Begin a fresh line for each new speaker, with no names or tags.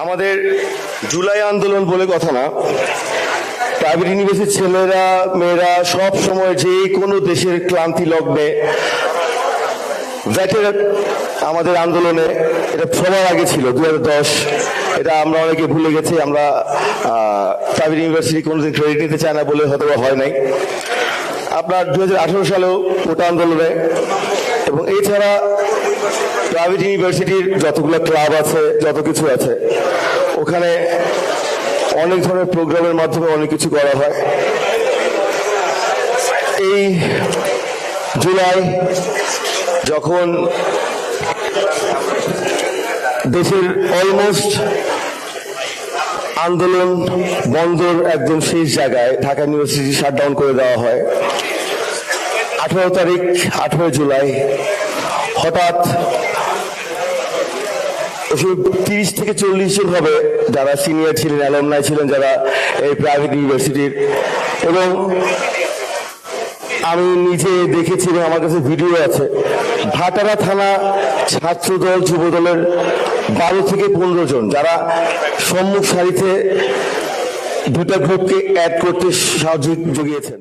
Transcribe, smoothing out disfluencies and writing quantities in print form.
আমাদের জুলাই আন্দোলন বলে কথা না, প্রাইভেট ইউনিভার্সিটির ছেলেরা মেয়েরা সব সময় যে কোনো দেশের ক্লান্তি লগ্নে ভ্যাটের আমাদের আন্দোলনে এটা সবার আগে ছিল 2010। এটা আমরা অনেকে ভুলে গেছি, আমরা প্রাইভেট ইউনিভার্সিটি কোনোদিন ক্রেডিট নিতে চায় না বলে হয়তো হয় নাই। আপনার 2018 সালেও কোটা আন্দোলনে, এবং এছাড়া প্রাইভেট ইউনিভার্সিটির যতগুলো ক্লাব আছে, যত কিছু আছে, ওখানে অনেক ধরনের প্রোগ্রামের মাধ্যমে অনেক কিছু করা হয়। এই জুলাই যখন দেশের অলমোস্ট আন্দোলন বন্ধর একদম শেষ জায়গায় ঢাকা ইউনিভার্সিটি শাটডাউন করে দেওয়া হয় 18 জুলাই, হঠাৎ 30 থেকে 40 জন হবে যারা সিনিয়র ছিলেন, অ্যালুমনাই ছিলেন যারা এই প্রাইভেট ইউনিভার্সিটির, এবং আমি নিজে দেখেছি এবং আমার কাছে ভিডিও আছে, ভাটারা থানা ছাত্রদল যুবদলের 12 থেকে 15 জন যারা সম্মুখ সারিতে দুটা গ্রুপকে অ্যাড করতে সাহায্য জুগিয়েছেন।